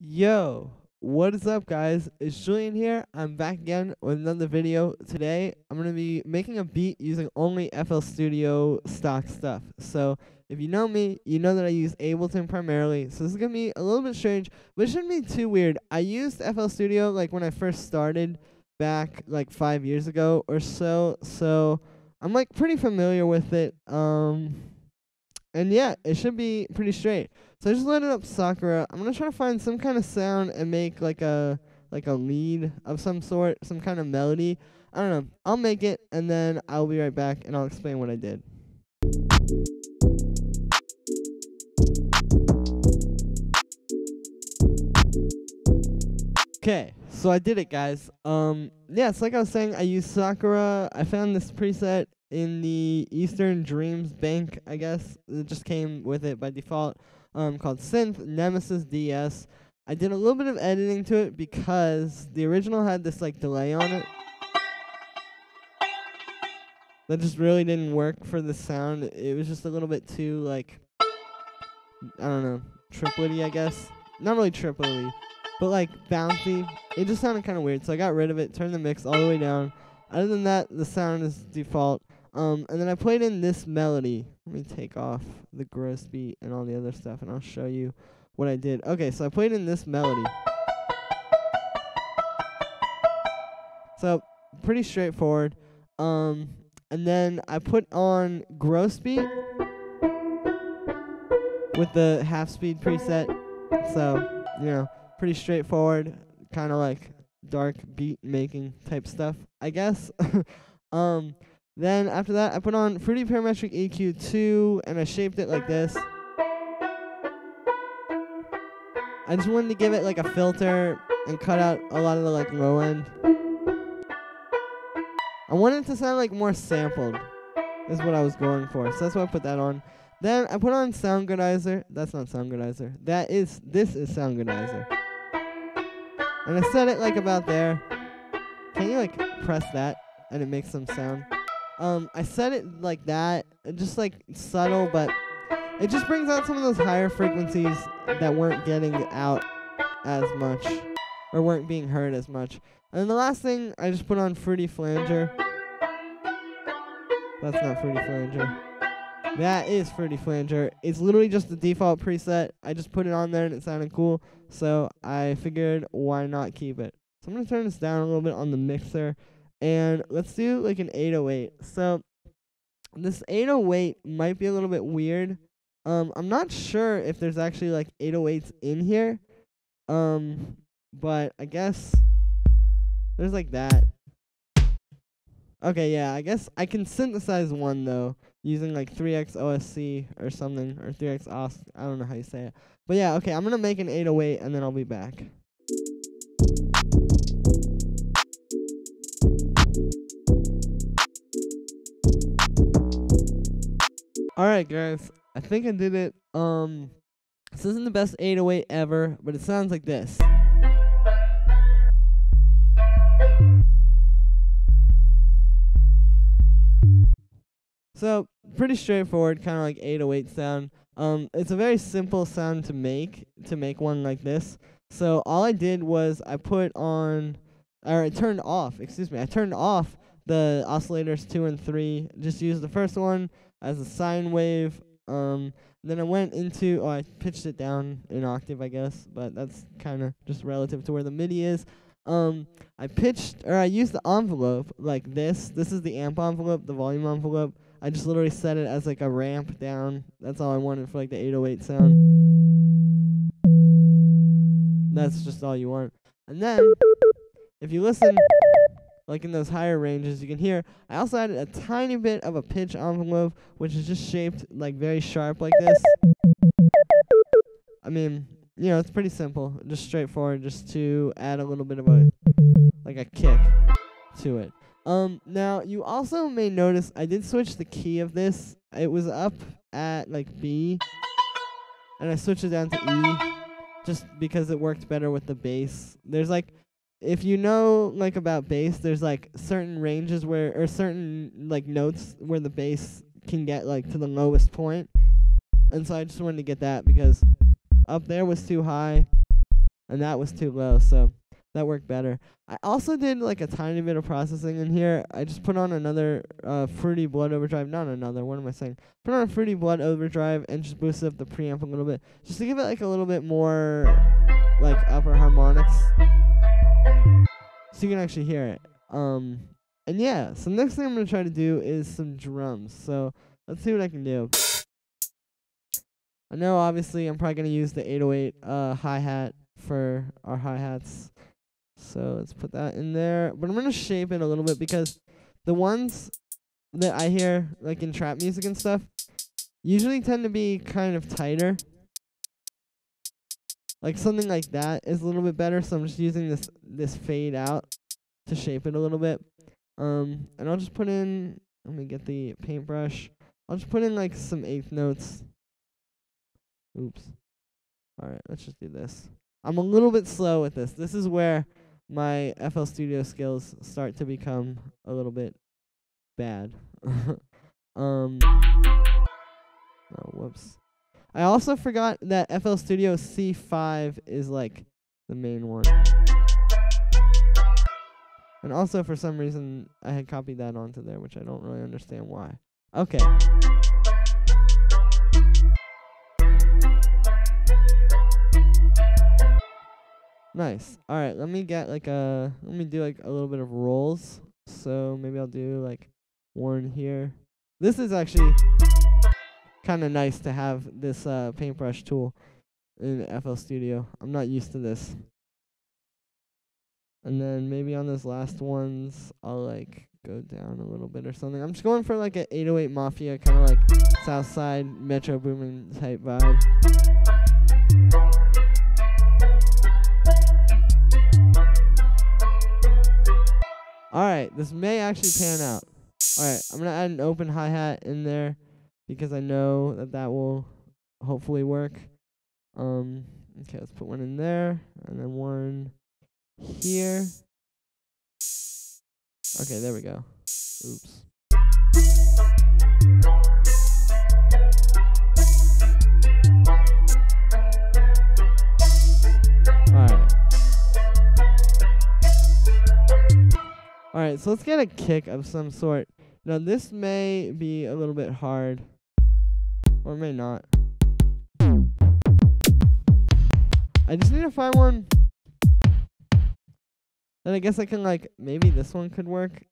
Yo, what is up, guys? It's Julian here. I'm back again with another video. Today, I'm going to be making a beat using only FL Studio stock stuff. So, if you know me, you know that I use Ableton primarily. So, this is going to be a little bit strange, but it shouldn't be too weird. I used FL Studio like when I first started back like 5 years ago or so. So, I'm like pretty familiar with it. And yeah, it should be pretty straight. So I just loaded up Sakura. I'm gonna try to find some kind of sound and make like a lead of some sort, some kind of melody. I don't know. I'll make it and then I'll be right back and I'll explain what I did. Okay, so I did it, guys. Yeah, it's like I was saying, I used Sakura. I found this preset in the Eastern Dreams Bank, I guess. It just came with it by default. Called Synth Nemesis DS. I did a little bit of editing to it because the original had this like delay on it that just really didn't work for the sound. It was just a little bit too like, I don't know, triplety, I guess. Not really triplety, but like bouncy. It just sounded kind of weird, so I got rid of it, turned the mix all the way down. Other than that, the sound is default. And then I played in this melody. Let me take off the gross beat and all the other stuff, and I'll show you what I did. Okay, so I played in this melody. So, pretty straightforward. And then I put on gross beat with the half speed preset. So, you know, pretty straightforward, kind of like dark beat making type stuff, I guess. Then after that, I put on Fruity Parametric Eq2 and I shaped it like this. I just wanted to give it like a filter and cut out a lot of the like low end. I wanted it to sound like more sampled, is what I was going for. So that's why I put that on. Then I put on Soundgoodizer. That's not Soundgoodizer. This is Soundgoodizer. And I set it like about there. Can you like press that and it makes some sound? I set it like that, just like subtle, but it just brings out some of those higher frequencies that weren't getting out as much, or weren't being heard as much. And then the last thing, I just put on Fruity Flanger. That's not Fruity Flanger. That is Fruity Flanger. It's literally just the default preset. I just put it on there and it sounded cool, so I figured why not keep it. So I'm going to turn this down a little bit on the mixer. And let's do like an 808. So this 808 might be a little bit weird. I'm not sure if there's actually like 808s in here. But I guess there's like that. Okay, yeah, I guess I can synthesize one though using like 3x OSC or something, or 3x OS. I don't know how you say it. But yeah, okay, I'm going to make an 808 and then I'll be back. Alright, guys, I think I did it. This isn't the best 808 ever, but it sounds like this. So, pretty straightforward, kind of like 808 sound. It's a very simple sound to make one like this. So, all I did was I turned off the oscillators 2 and 3, just used the first one as a sine wave. Then I went into, I pitched it down an octave, I guess, but that's kind of just relative to where the MIDI is. I used the envelope like this. This is the amp envelope, the volume envelope. I just literally set it as like a ramp down. That's all I wanted for like the 808 sound. That's just all you want. And then, if you listen, like in those higher ranges, you can hear I also added a tiny bit of a pitch envelope, which is just shaped like very sharp like this. I mean, you know, it's pretty simple, just straightforward, just to add a little bit of a kick to it. Now you also may notice I did switch the key of this. It was up at like B, and I switched it down to E, just because it worked better with the bass. There's like, if you know like about bass, there's like certain ranges or certain like notes where the bass can get like to the lowest point, and so I just wanted to get that because up there was too high, and that was too low, so that worked better. I also did like a tiny bit of processing in here. I just put on another Fruity Blood Overdrive. Not another, what am I saying? Put on a Fruity Blood Overdrive and just boosted up the preamp a little bit, just to give it like a little bit more like upper harmonics, so you can actually hear it. And yeah, so next thing I'm going to try to do is some drums. So let's see what I can do. I know obviously I'm probably going to use the 808 hi-hat for our hi-hats. So let's put that in there. But I'm going to shape it a little bit, because the ones that I hear like in trap music and stuff usually tend to be kind of tighter. Like something like that is a little bit better, so I'm just using this fade out to shape it a little bit. And I'll just put in, let me get the paintbrush. I'll just put in like some eighth notes. Oops. Alright, let's just do this. I'm a little bit slow with this. This is where my FL Studio skills start to become a little bit bad. Oh, whoops. I also forgot that FL Studio C5 is like the main one. And also, for some reason, I had copied that onto there, which I don't really understand why. Okay. Nice. Alright, let me do like a little bit of rolls. So maybe I'll do like one here. This is actually kind of nice to have this paintbrush tool in FL Studio. I'm not used to this. And then maybe on those last ones, I'll like go down a little bit or something. I'm just going for like an 808 Mafia, kind of like Southside Metro Boomin type vibe. Alright, this may actually pan out. Alright, I'm going to add an open hi-hat in there, because I know that will hopefully work. Okay, let's put one in there, and then one here. Okay, there we go. Oops. Alright. Alright, so let's get a kick of some sort. Now, this may be a little bit hard, or may not. I just need to find one. Then I guess I can, like, maybe this one could work.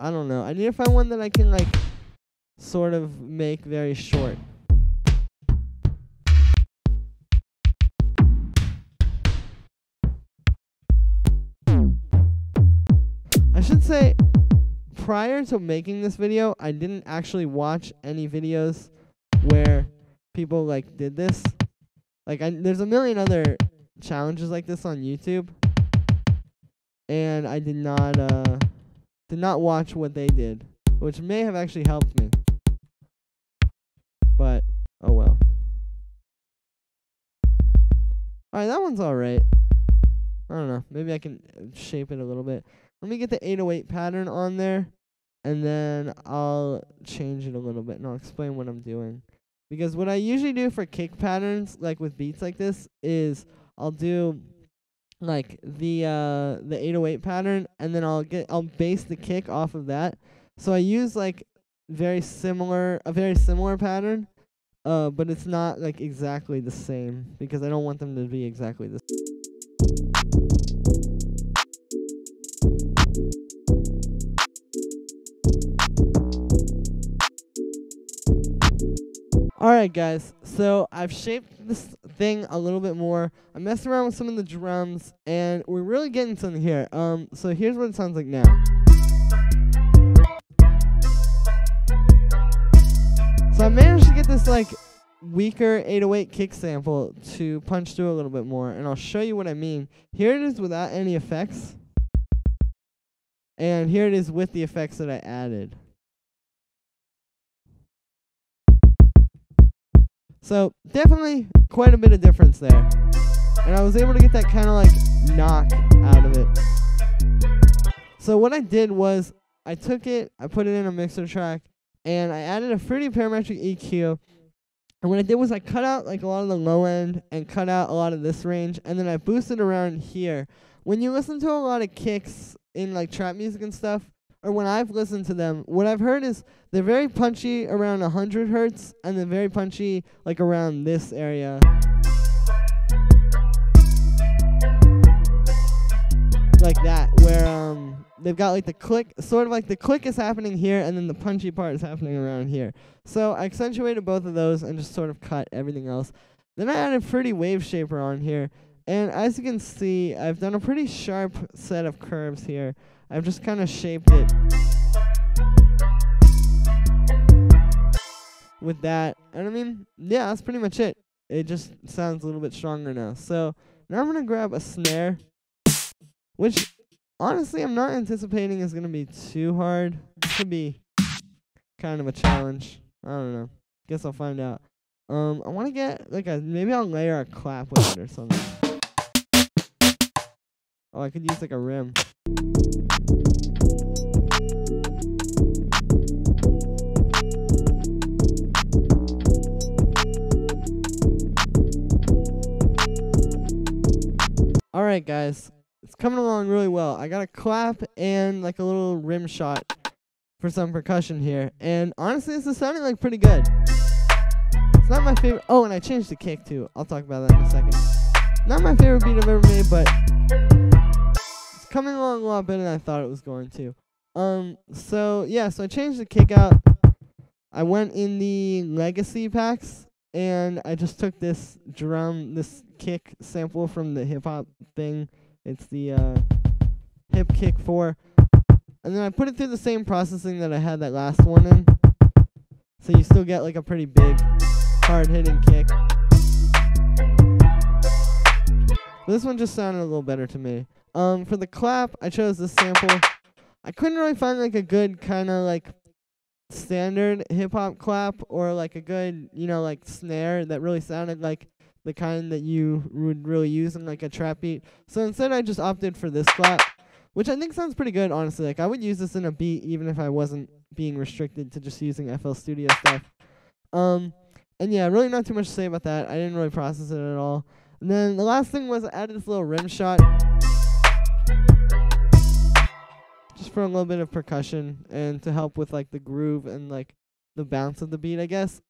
I don't know. I need to find one that I can, like, sort of make very short. I should say, prior to making this video, I didn't actually watch any videos where people, like, did this. Like, there's a million other challenges like this on YouTube, and I did not watch what they did, which may have actually helped me. But oh well. Alright, that one's alright. I don't know. Maybe I can shape it a little bit. Let me get the 808 pattern on there, and then I'll change it a little bit, and I'll explain what I'm doing. Because what I usually do for kick patterns, like with beats like this, is I'll do like the 808 pattern, and then I'll base the kick off of that. So I use like a very similar pattern, but it's not like exactly the same, because I don't want them to be exactly the same. Alright guys, so I've shaped this thing a little bit more. I messed around with some of the drums, and we're really getting something here. So here's what it sounds like now. So I managed to get this like weaker 808 kick sample to punch through a little bit more, and I'll show you what I mean. Here it is without any effects, and here it is with the effects that I added. So definitely quite a bit of difference there. And I was able to get that kind of like knock out of it. So what I did was I took it, I put it in a mixer track, and I added a Fruity Parametric EQ, And what I did was I cut out like a lot of the low end and cut out a lot of this range, and then I boosted around here. When you listen to a lot of kicks in like trap music and stuff, or when I've listened to them, what I've heard is they're very punchy around 100 hertz, and they're very punchy like around this area. Like that, where they've got like the click, sort of like the click is happening here, and then the punchy part is happening around here. So I accentuated both of those and just sort of cut everything else. Then I added Pretty Wave Shaper on here, and as you can see, I've done a pretty sharp set of curves here. I've just kind of shaped it with that, and I mean, yeah, that's pretty much it. It just sounds a little bit stronger now. So now I'm gonna grab a snare, which honestly I'm not anticipating is gonna be too hard. It could be kind of a challenge. I don't know. Guess I'll find out. I want to get like maybe I'll layer a clap with it or something. Oh, I could use like a rim. Alright guys, it's coming along really well. I got a clap and like a little rim shot for some percussion here, and honestly this is sounding like pretty good. It's not my favorite. Oh, and I changed the kick too. I'll talk about that in a second. Not my favorite beat I've ever made, but it's coming along a lot better than I thought it was going to. So yeah, so I changed the kick out. I went in the legacy packs, and I just took this this kick sample from the hip hop thing. It's the hip kick 4. And then I put it through the same processing that I had that last one in. So you still get like a pretty big, hard hitting kick. But this one just sounded a little better to me. For the clap, I chose this sample. I couldn't really find like a good kind of like standard hip hop clap, or like a good, you know, like snare that really sounded like the kind that you would really use in like a trap beat. So instead I just opted for this clap, which I think sounds pretty good, honestly. Like I would use this in a beat even if I wasn't being restricted to just using FL Studio stuff. And yeah, really not too much to say about that. I didn't really process it at all. And then the last thing was I added this little rim shot, just for a little bit of percussion and to help with like the groove and like the bounce of the beat, I guess.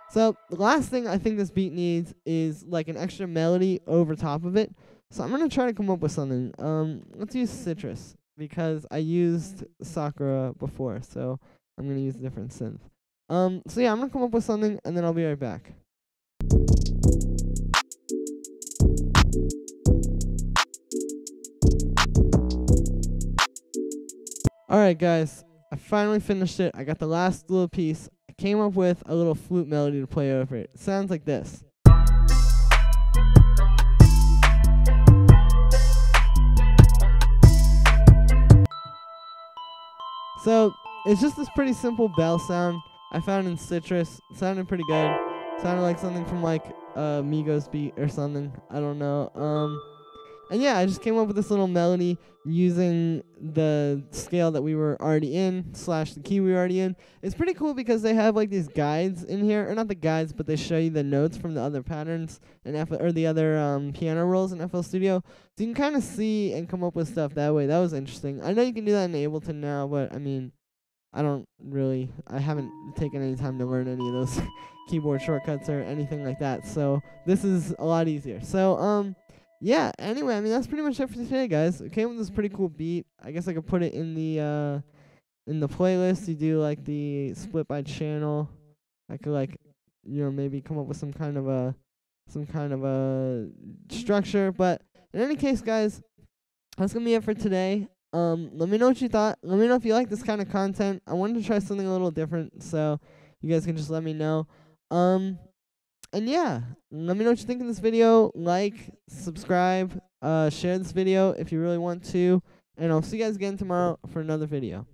So the last thing I think this beat needs is like an extra melody over top of it. So I'm gonna try to come up with something. Let's use Citrus, because I used Sakura before, so I'm gonna use a different synth. So yeah, I'm gonna come up with something and then I'll be right back. Alright guys, I finally finished it. I got the last little piece. I came up with a little flute melody to play over it. It sounds like this. So it's just this pretty simple bell sound I found in Citrus. It sounded pretty good. It sounded like something from like Migos beat or something. I don't know. And yeah, I just came up with this little melody using the scale that we were already in / the key we were already in. It's pretty cool because they have like these guides in here, or not the guides, but they show you the notes from the other patterns and the other piano rolls in FL Studio. So you can kind of see and come up with stuff that way. That was interesting. I know you can do that in Ableton now, but I mean, I haven't taken any time to learn any of those keyboard shortcuts or anything like that. So this is a lot easier. So yeah, anyway, I mean, that's pretty much it for today, guys. It came with this pretty cool beat. I guess I could put it in the playlist. You do, like, the split by channel. I could, like, you know, maybe come up with some kind of a structure. But in any case, guys, that's going to be it for today. Let me know what you thought. Let me know if you like this kind of content. I wanted to try something a little different, so you guys can just let me know. And yeah, let me know what you think of this video. Like, subscribe, share this video if you really want to. And I'll see you guys again tomorrow for another video.